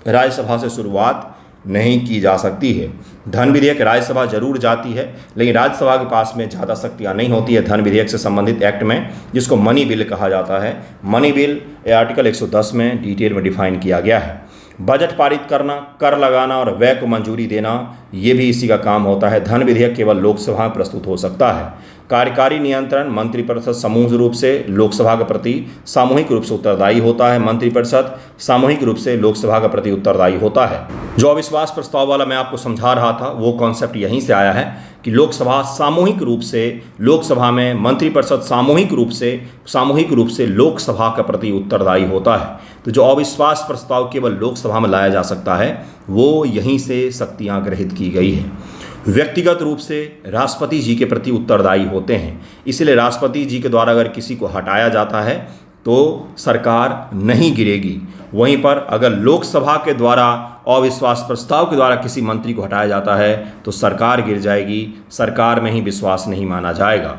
राज्यसभा से शुरुआत नहीं की जा सकती है। धन विधेयक राज्यसभा जरूर जाती है, लेकिन राज्यसभा के पास में ज़्यादा शक्तियाँ नहीं होती है धन विधेयक से संबंधित एक्ट में, जिसको मनी बिल कहा जाता है। मनी बिल आर्टिकल 110 में डिटेल में डिफाइन किया गया है। बजट पारित करना, कर लगाना और व्यय को मंजूरी देना, ये भी इसी का काम होता है। धन विधेयक केवल लोकसभा में प्रस्तुत हो सकता है। कार्यकारी नियंत्रण, मंत्रिपरिषद समूह रूप से लोकसभा के प्रति सामूहिक रूप से उत्तरदायी होता है। मंत्रिपरिषद सामूहिक रूप से लोकसभा के प्रति उत्तरदायी होता है। जो अविश्वास प्रस्ताव वाला मैं आपको समझा रहा था, वो कॉन्सेप्ट यहीं से आया है कि लोकसभा सामूहिक रूप से, लोकसभा में मंत्रिपरिषद सामूहिक रूप से लोकसभा के प्रति उत्तरदायी होता है। तो जो अविश्वास प्रस्ताव केवल लोकसभा में लाया जा सकता है, वो यहीं से शक्तियाँ ग्रहित की गई है। व्यक्तिगत रूप से राष्ट्रपति जी के प्रति उत्तरदायी होते हैं, इसलिए राष्ट्रपति जी के द्वारा अगर किसी को हटाया जाता है तो सरकार नहीं गिरेगी। वहीं पर अगर लोकसभा के द्वारा अविश्वास प्रस्ताव के द्वारा किसी मंत्री को हटाया जाता है तो सरकार गिर जाएगी, सरकार में ही विश्वास नहीं माना जाएगा।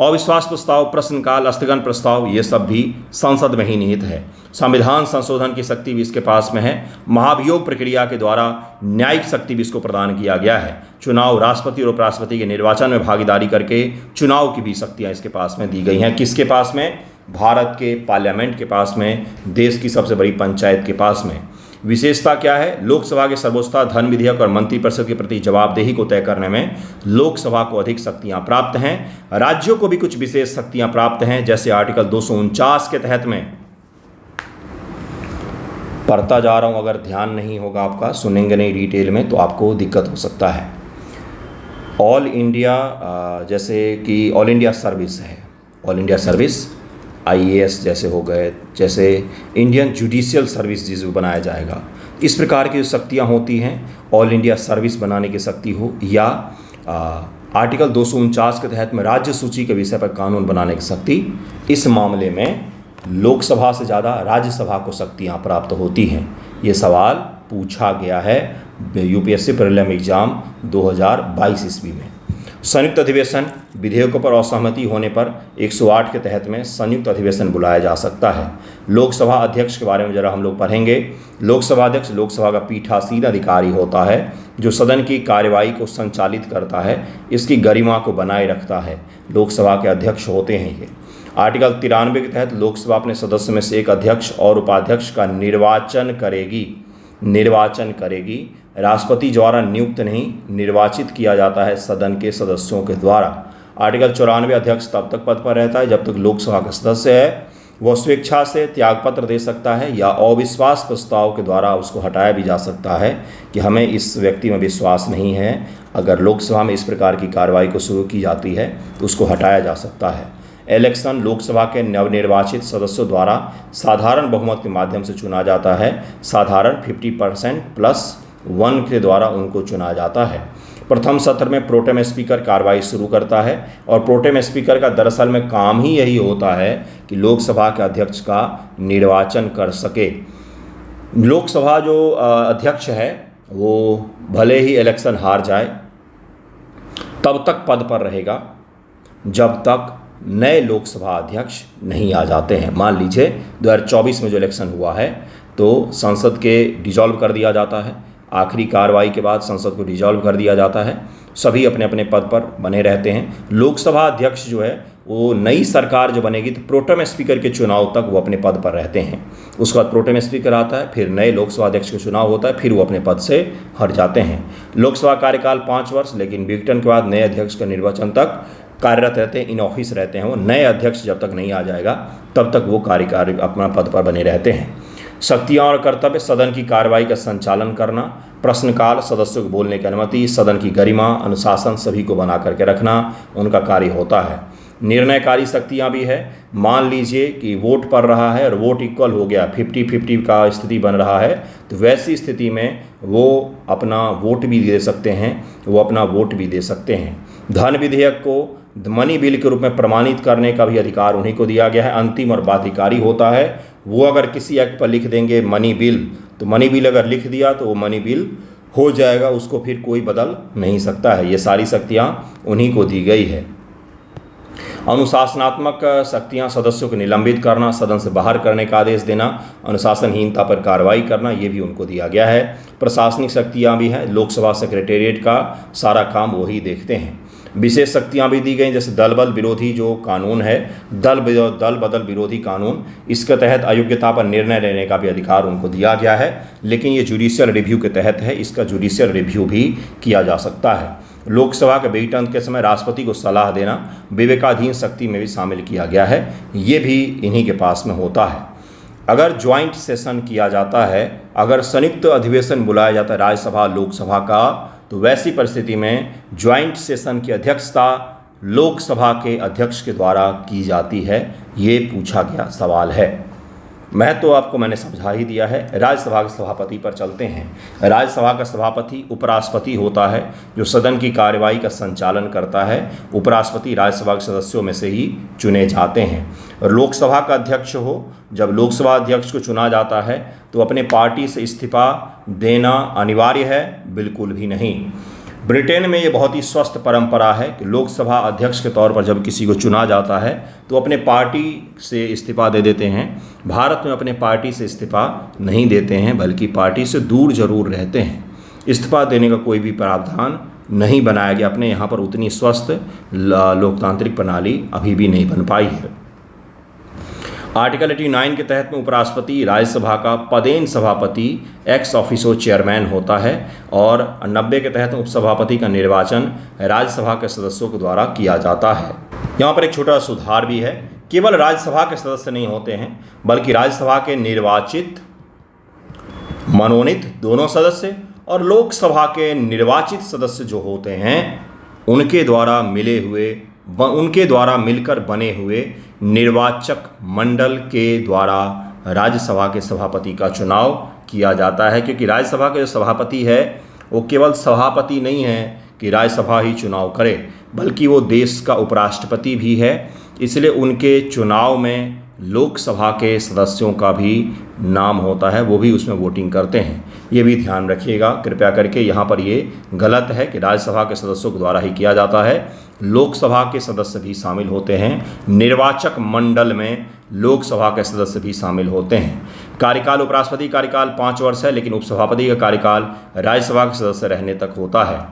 अविश्वास प्रस्ताव, प्रश्नकाल, स्थगन प्रस्ताव, ये सब भी संसद में ही निहित है। संविधान संशोधन की शक्ति भी इसके पास में है। महाभियोग प्रक्रिया के द्वारा न्यायिक शक्ति भी इसको प्रदान किया गया है। चुनाव, राष्ट्रपति और उपराष्ट्रपति के निर्वाचन में भागीदारी करके चुनाव की भी शक्तियाँ इसके पास में दी गई हैं। किसके पास में? भारत के पार्लियामेंट के पास में, देश की सबसे बड़ी पंचायत के पास में। विशेषता क्या है? लोकसभा की सर्वोच्चता, धन विधेयक और मंत्रिपरिषद के प्रति जवाबदेही को तय करने में लोकसभा को अधिक शक्तियां प्राप्त हैं। राज्यों को भी कुछ विशेष शक्तियां प्राप्त हैं, जैसे आर्टिकल 249 के तहत में। पढ़ता जा रहा हूं, अगर ध्यान नहीं होगा आपका, सुनेंगे नहीं डिटेल में तो आपको दिक्कत हो सकता है। ऑल इंडिया, जैसे कि ऑल इंडिया सर्विस है, ऑल इंडिया सर्विस IAS जैसे हो गए, जैसे इंडियन जुडिशियल सर्विस जिसको बनाया जाएगा, इस प्रकार की जो शक्तियाँ होती हैं, ऑल इंडिया सर्विस बनाने की शक्ति हो, या आर्टिकल 249 के तहत में राज्य सूची के विषय पर कानून बनाने की शक्ति, इस मामले में लोकसभा से ज़्यादा राज्यसभा को शक्तियाँ प्राप्त होती हैं। ये सवाल पूछा गया है UPSC प्रीलिम एग्जाम 2022 ईस्वी में। संयुक्त अधिवेशन, विधेयकों पर असहमति होने पर 108 के तहत में संयुक्त अधिवेशन बुलाया जा सकता है। लोकसभा अध्यक्ष के बारे में जरा हम लोग पढ़ेंगे। लोकसभा अध्यक्ष लोकसभा का पीठासीन अधिकारी होता है, जो सदन की कार्यवाही को संचालित करता है, इसकी गरिमा को बनाए रखता है। लोकसभा के अध्यक्ष होते हैं ये। आर्टिकल 93 के तहत लोकसभा अपने सदस्य में से एक अध्यक्ष और उपाध्यक्ष का निर्वाचन करेगी। राष्ट्रपति द्वारा नियुक्त नहीं, निर्वाचित किया जाता है सदन के सदस्यों के द्वारा। आर्टिकल 94 अध्यक्ष तब तक पद पर रहता है जब तक लोकसभा का सदस्य है। वह स्वेच्छा से त्यागपत्र दे सकता है या अविश्वास प्रस्ताव के द्वारा उसको हटाया भी जा सकता है कि हमें इस व्यक्ति में विश्वास नहीं है। अगर लोकसभा में इस प्रकार की कार्रवाई को शुरू की जाती है तो उसको हटाया जा सकता है। इलेक्शन, लोकसभा के नवनिर्वाचित सदस्यों द्वारा साधारण बहुमत के माध्यम से चुना जाता है। साधारण 50%+1 के द्वारा उनको चुना जाता है। प्रथम सत्र में प्रोटेम स्पीकर कार्रवाई शुरू करता है और प्रोटेम स्पीकर का दरअसल में काम ही यही होता है कि लोकसभा के अध्यक्ष का निर्वाचन कर सके। लोकसभा जो अध्यक्ष है वो भले ही इलेक्शन हार जाए तब तक पद पर रहेगा जब तक नए लोकसभा अध्यक्ष नहीं आ जाते हैं। मान लीजिए 2024 में जो इलेक्शन हुआ है तो संसद के डिसॉल्व कर दिया जाता है, आखिरी कार्रवाई के बाद संसद को डिसॉल्व कर दिया जाता है, सभी अपने अपने पद पर बने रहते हैं। लोकसभा अध्यक्ष जो है वो नई सरकार जो बनेगी तो प्रोटेम स्पीकर के चुनाव तक वो अपने पद पर रहते हैं। उसके बाद प्रोटेम स्पीकर आता है, फिर नए लोकसभा अध्यक्ष का चुनाव होता है, फिर वो अपने पद से हट जाते हैं। लोकसभा कार्यकाल 5 वर्ष, लेकिन विघटन के बाद नए अध्यक्ष का निर्वाचन तक कार्यरत रहते हैं, इन ऑफिस रहते हैं। वो नए अध्यक्ष जब तक नहीं आ जाएगा तब तक वो कार्यकारी अपना पद पर बने रहते हैं। शक्तियाँ और कर्तव्य: सदन की कार्रवाई का संचालन करना, प्रश्नकाल, सदस्यों को बोलने की अनुमति, सदन की गरिमा, अनुशासन सभी को बना करके रखना उनका कार्य होता है। निर्णयकारी शक्तियाँ भी है। मान लीजिए कि वोट पड़ रहा है और वोट इक्वल हो गया, 50-50 का स्थिति बन रहा है, तो वैसी स्थिति में वो अपना वोट भी दे सकते हैं। धन विधेयक को मनी बिल के रूप में प्रमाणित करने का भी अधिकार उन्हीं को दिया गया है। अंतिम और बाध्यकारी होता है। वो अगर किसी एक्ट पर लिख देंगे मनी बिल, तो मनी बिल अगर लिख दिया तो वो मनी बिल हो जाएगा, उसको फिर कोई बदल नहीं सकता है। ये सारी शक्तियाँ उन्हीं को दी गई है। अनुशासनात्मक शक्तियाँ: सदस्यों को निलंबित करना, सदन से बाहर करने का आदेश देना, अनुशासनहीनता पर कार्रवाई करना, ये भी उनको दिया गया है। प्रशासनिक शक्तियाँ भी हैं। लोकसभा सेक्रेटेरिएट का सारा काम वही देखते हैं। विशेष शक्तियाँ भी दी गई, जैसे दल बदल विरोधी जो कानून है, दल बदल विरोधी कानून, इसके तहत अयोग्यता पर निर्णय लेने का भी अधिकार उनको दिया गया है, लेकिन ये जुडिशियल रिव्यू के तहत है, इसका जुडिशियल रिव्यू भी किया जा सकता है। लोकसभा के विघटन के समय राष्ट्रपति को सलाह देना विवेकाधीन शक्ति में भी शामिल किया गया है, ये भी इन्हीं के पास में होता है। अगर ज्वाइंट सेशन किया जाता है, अगर संयुक्त अधिवेशन बुलाया जाता है राज्यसभा लोकसभा का, तो वैसी परिस्थिति में ज्वाइंट सेशन की अध्यक्षता लोकसभा के अध्यक्ष के द्वारा की जाती है। ये पूछा गया सवाल है। महत्व आपको मैंने समझा ही दिया है। राज्यसभा के सभापति पर चलते हैं। राज्यसभा का सभापति उपराष्ट्रपति होता है जो सदन की कार्यवाही का संचालन करता है। उपराष्ट्रपति राज्यसभा के सदस्यों में से ही चुने जाते हैं। और लोकसभा का अध्यक्ष हो, जब लोकसभा अध्यक्ष को चुना जाता है तो अपने पार्टी से इस्तीफा देना अनिवार्य है? बिल्कुल भी नहीं। ब्रिटेन में ये बहुत ही स्वस्थ परंपरा है कि लोकसभा अध्यक्ष के तौर पर जब किसी को चुना जाता है तो अपने पार्टी से इस्तीफा दे देते हैं। भारत में अपने पार्टी से इस्तीफा नहीं देते हैं, बल्कि पार्टी से दूर जरूर रहते हैं। इस्तीफा देने का कोई भी प्रावधान नहीं बनाया गया। अपने यहाँ पर उतनी स्वस्थ लोकतांत्रिक प्रणाली अभी भी नहीं बन पाई है। आर्टिकल 89 के तहत में उपराष्ट्रपति राज्यसभा का पदेन सभापति एक्स ऑफिसो चेयरमैन होता है, और 90 के तहत उपसभापति का निर्वाचन राज्यसभा के सदस्यों के द्वारा किया जाता है। यहाँ पर एक छोटा सुधार भी है। केवल राज्यसभा के सदस्य नहीं होते हैं, बल्कि राज्यसभा के निर्वाचित, मनोनीत दोनों सदस्य और लोकसभा के निर्वाचित सदस्य जो होते हैं उनके द्वारा मिलकर बने हुए निर्वाचक मंडल के द्वारा राज्यसभा के सभापति का चुनाव किया जाता है। क्योंकि राज्यसभा के जो सभापति है वो केवल सभापति नहीं है कि राज्यसभा ही चुनाव करे, बल्कि वो देश का उपराष्ट्रपति भी है। इसलिए उनके चुनाव में लोकसभा के सदस्यों का भी नाम होता है, वो भी उसमें वोटिंग करते हैं। ये भी ध्यान रखिएगा कृपया करके। यहाँ पर ये गलत है कि राज्यसभा के सदस्यों के द्वारा ही किया जाता है। लोकसभा के सदस्य भी शामिल होते हैं। निर्वाचक मंडल में लोकसभा के सदस्य भी शामिल होते हैं। कार्यकाल उपराष्ट्रपति कार्यकाल 5 वर्ष है, लेकिन उपसभापति का कार्यकाल राज्यसभा के सदस्य रहने तक होता है।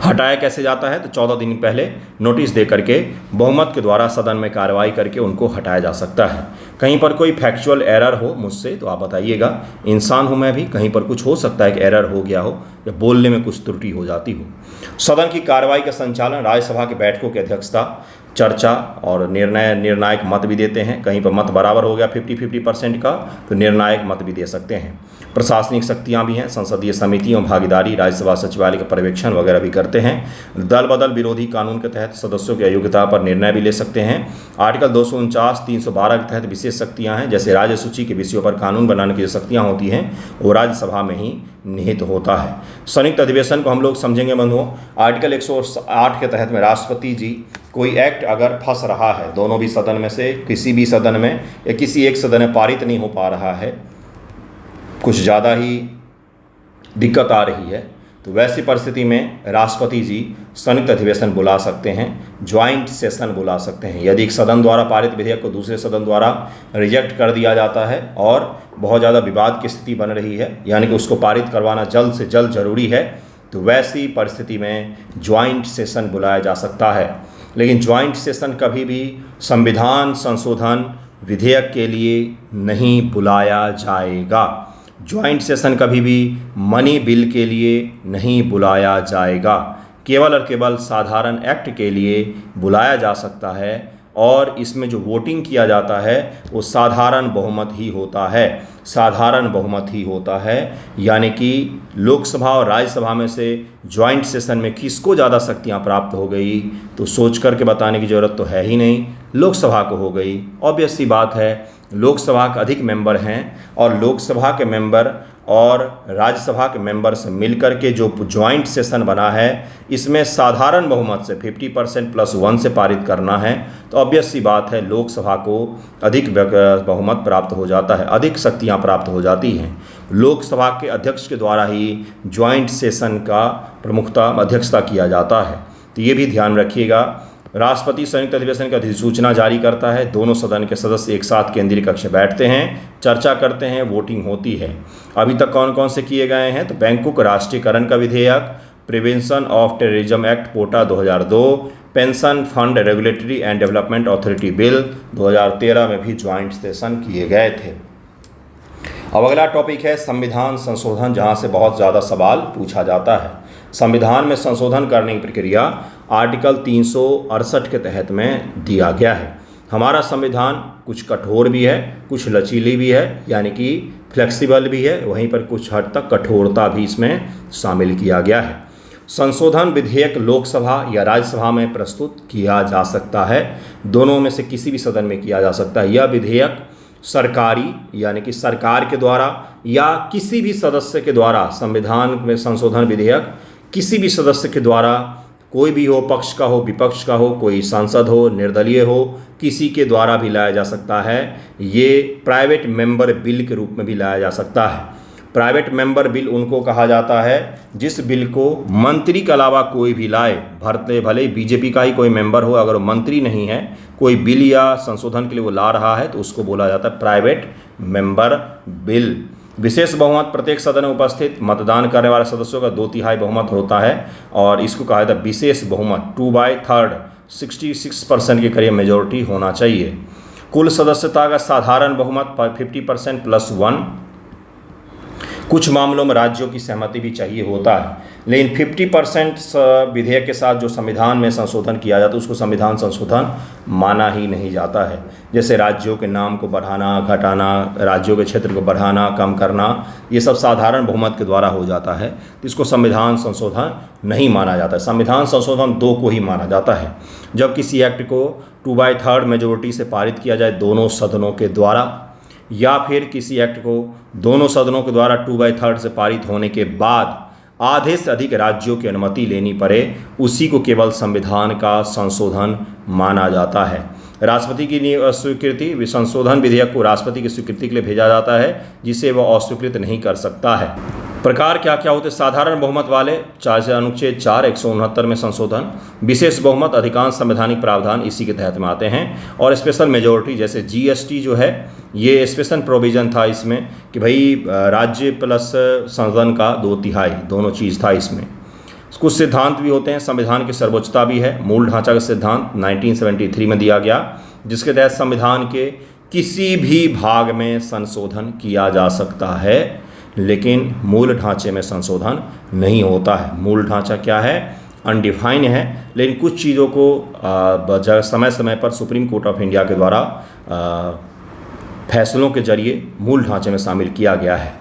हटाया कैसे जाता है? तो 14 दिन पहले नोटिस दे करके बहुमत के द्वारा सदन में कार्रवाई करके उनको हटाया जा सकता है। कहीं पर कोई फैक्चुअल एरर हो मुझसे तो आप बताइएगा। इंसान हूँ मैं भी, कहीं पर कुछ हो सकता है कि एरर हो गया हो या बोलने में कुछ त्रुटि हो जाती हो। सदन की कार्रवाई का संचालन राज्यसभा के बैठकों की अध्यक्षता, चर्चा और निर्णायक मत भी देते हैं। कहीं पर मत बराबर हो गया 50-50% का तो निर्णायक मत भी दे सकते हैं। प्रशासनिक शक्तियां भी हैं। संसदीय समितियों भागीदारी, राज्यसभा सचिवालय का पर्यवेक्षण वगैरह भी करते हैं। दल बदल विरोधी कानून के तहत सदस्यों की अयोग्यता पर निर्णय भी ले सकते हैं। आर्टिकल 249, 312 के तहत विशेष शक्तियां हैं, जैसे राज्य सूची के विषयों पर कानून बनाने की जो शक्तियाँ होती हैं वो राज्यसभा में ही निहित होता है। संयुक्त अधिवेशन को हम लोग समझेंगे बंधुओं। आर्टिकल 108 के तहत में राष्ट्रपति जी कोई एक्ट अगर फंस रहा है दोनों भी सदन में से किसी भी सदन में या किसी एक सदन में पारित नहीं हो पा रहा है, कुछ ज़्यादा ही दिक्कत आ रही है, तो वैसी परिस्थिति में राष्ट्रपति जी संयुक्त अधिवेशन बुला सकते हैं, ज्वाइंट सेशन बुला सकते हैं। यदि एक सदन द्वारा पारित विधेयक को दूसरे सदन द्वारा रिजेक्ट कर दिया जाता है और बहुत ज़्यादा विवाद की स्थिति बन रही है, यानी कि उसको पारित करवाना जल्द से जल्द जरूरी है, तो वैसी परिस्थिति में ज्वाइंट सेशन बुलाया जा सकता है। लेकिन ज्वाइंट सेशन कभी भी संविधान संशोधन विधेयक के लिए नहीं बुलाया जाएगा। ज्वाइंट सेशन कभी भी मनी बिल के लिए नहीं बुलाया जाएगा, केवल और केवल साधारण एक्ट के लिए बुलाया जा सकता है। और इसमें जो वोटिंग किया जाता है वो साधारण बहुमत ही होता है, साधारण बहुमत ही होता है। यानी कि लोकसभा और राज्यसभा में से ज्वाइंट सेशन में किसको ज़्यादा शक्तियां प्राप्त हो गई, तो सोच करके बताने की ज़रूरत तो है ही नहीं, लोकसभा को हो गई। ऑब्वियस सी बात है, लोकसभा के अधिक मेंबर हैं और लोकसभा के मेंबर और राज्यसभा के मेंबर से मिलकर के जो ज्वाइंट सेशन बना है, इसमें साधारण बहुमत से 50% + 1 से पारित करना है, तो ऑब्वियस सी बात है लोकसभा को अधिक बहुमत प्राप्त हो जाता है, अधिक शक्तियां प्राप्त हो जाती हैं। लोकसभा के अध्यक्ष के द्वारा ही ज्वाइंट सेशन का प्रमुखता अध्यक्षता किया जाता है, तो ये भी ध्यान रखिएगा। राष्ट्रपति संयुक्त अधिवेशन की अधिसूचना जारी करता है, दोनों सदन के सदस्य एक साथ केंद्रीय कक्ष में बैठते हैं, चर्चा करते हैं, वोटिंग होती है। अभी तक कौन कौन से किए गए हैं, तो बैंकों का राष्ट्रीयकरण का विधेयक, prevention of terrorism act POTA 2002, pension fund regulatory and development authority bill 2013 में भी ज्वाइंट सेशन किए गए थे। अब अगला टॉपिक है संविधान संशोधन, जहां से बहुत ज़्यादा सवाल पूछा जाता है। संविधान में संशोधन करने की प्रक्रिया आर्टिकल 368 के तहत में दिया गया है। हमारा संविधान कुछ कठोर भी है, कुछ लचीली भी है, यानी कि फ्लेक्सिबल भी है, वहीं पर कुछ हद तक कठोरता भी इसमें शामिल किया गया है। संशोधन विधेयक लोकसभा या राज्यसभा में प्रस्तुत किया जा सकता है, दोनों में से किसी भी सदन में किया जा सकता है। यह विधेयक सरकारी यानी कि सरकार के द्वारा या किसी भी सदस्य के द्वारा, संविधान में संशोधन विधेयक किसी भी सदस्य के द्वारा, कोई भी हो, पक्ष का हो, विपक्ष का हो, कोई सांसद हो, निर्दलीय हो, किसी के द्वारा भी लाया जा सकता है। ये प्राइवेट मेंबर बिल के रूप में भी लाया जा सकता है। प्राइवेट मेंबर बिल उनको कहा जाता है जिस बिल को मंत्री के अलावा कोई भी लाए, भले ही बीजेपी का ही कोई मेंबर हो, अगर वो मंत्री नहीं है, कोई बिल या संशोधन के लिए वो ला रहा है, तो उसको बोला जाता है प्राइवेट मेंबर बिल। विशेष बहुमत, प्रत्येक सदन में उपस्थित मतदान करने वाले सदस्यों का 2/3 बहुमत होता है और इसको कहा जाता है विशेष बहुमत। 2/3 66% के करीब मेजोरिटी होना चाहिए। कुल सदस्यता का साधारण बहुमत 50% + 1। कुछ मामलों में राज्यों की सहमति भी चाहिए होता है, लेकिन 50% विधेयक के साथ जो संविधान में संशोधन किया जाता है उसको संविधान संशोधन माना ही नहीं जाता है। जैसे राज्यों के नाम को बढ़ाना, घटाना, राज्यों के क्षेत्र को बढ़ाना, कम करना, ये सब साधारण बहुमत के द्वारा हो जाता है, तो इसको संविधान संशोधन नहीं माना जाता है। संविधान संशोधन 2 को ही माना जाता है, जब किसी एक्ट को 2/3 मेजोरिटी से पारित किया जाए दोनों सदनों के द्वारा, या फिर किसी एक्ट को दोनों सदनों के द्वारा 2/3 से पारित होने के बाद आधे से अधिक राज्यों की अनुमति लेनी पड़े, उसी को केवल संविधान का संशोधन माना जाता है। राष्ट्रपति की स्वीकृति, संशोधन विधेयक को राष्ट्रपति की स्वीकृति के लिए भेजा जाता है, जिसे वह अस्वीकृत नहीं कर सकता है। प्रकार क्या क्या होते? साधारण बहुमत वाले अनुच्छेद 4 169 में संशोधन, विशेष बहुमत अधिकांश संवैधानिक प्रावधान इसी के तहत में आते हैं, और स्पेशल मेजोरिटी जैसे जीएसटी जो है ये स्पेशल प्रोविज़न था इसमें कि भाई राज्य प्लस संसद का 2/3 दोनों चीज़ था इसमें। कुछ सिद्धांत भी होते हैं, संविधान की सर्वोच्चता भी है। मूल ढांचा का सिद्धांत 1973 में दिया गया, जिसके तहत संविधान के किसी भी भाग में संशोधन किया जा सकता है, लेकिन मूल ढांचे में संशोधन नहीं होता है। मूल ढांचा क्या है? अनडिफाइन है, लेकिन कुछ चीज़ों को समय समय पर सुप्रीम कोर्ट ऑफ इंडिया के द्वारा फैसलों के जरिए मूल ढांचे में शामिल किया गया है।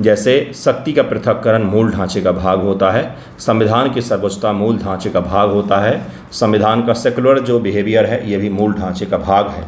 जैसे शक्ति का पृथक्करण मूल ढांचे का भाग होता है, संविधान की सर्वोच्चता मूल ढांचे का भाग होता है, संविधान का सेकुलर जो बिहेवियर है ये भी मूल ढांचे का भाग है।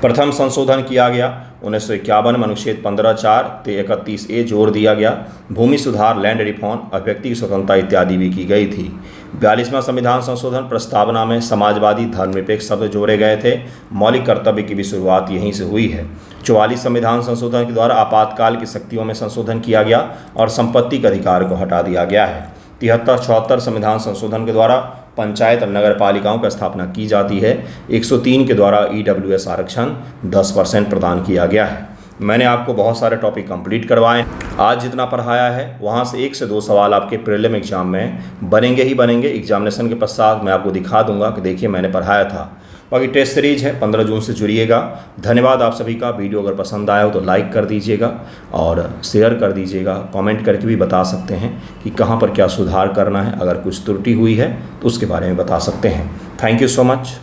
प्रथम संशोधन किया गया 1951 में अनुच्छेद 15(4) ते 31A जोड़ दिया गया। भूमि सुधार, लैंड रिफॉर्म, अभिव्यक्ति की स्वतंत्रता इत्यादि भी की गई थी। 42वां संविधान संशोधन प्रस्तावना में समाजवादी धर्मनिरपेक्ष शब्द जोड़े गए थे। मौलिक कर्तव्य की भी शुरुआत यहीं से हुई है। 44 संविधान संशोधन के द्वारा आपातकाल की शक्तियों में संशोधन किया गया और संपत्ति के अधिकार को हटा दिया गया है। 73-74 संविधान संशोधन के द्वारा पंचायत और नगर पालिकाओं की स्थापना की जाती है। 103 के द्वारा EWS आरक्षण 10% प्रदान किया गया है। मैंने आपको बहुत सारे टॉपिक कंप्लीट करवाए। आज जितना पढ़ाया है वहाँ से 1 से 2 सवाल आपके प्रीलिम एग्जाम में बनेंगे ही बनेंगे। एग्जामिनेशन के पश्चात मैं आपको दिखा दूंगा कि देखिए मैंने पढ़ाया था। बाकी टेस्ट सीरीज है, 15 जून से जुड़िएगा। धन्यवाद आप सभी का। वीडियो अगर पसंद आया हो तो लाइक कर दीजिएगा और शेयर कर दीजिएगा। कमेंट करके भी बता सकते हैं कि कहाँ पर क्या सुधार करना है। अगर कुछ त्रुटि हुई है तो उसके बारे में बता सकते हैं। Thank you so much.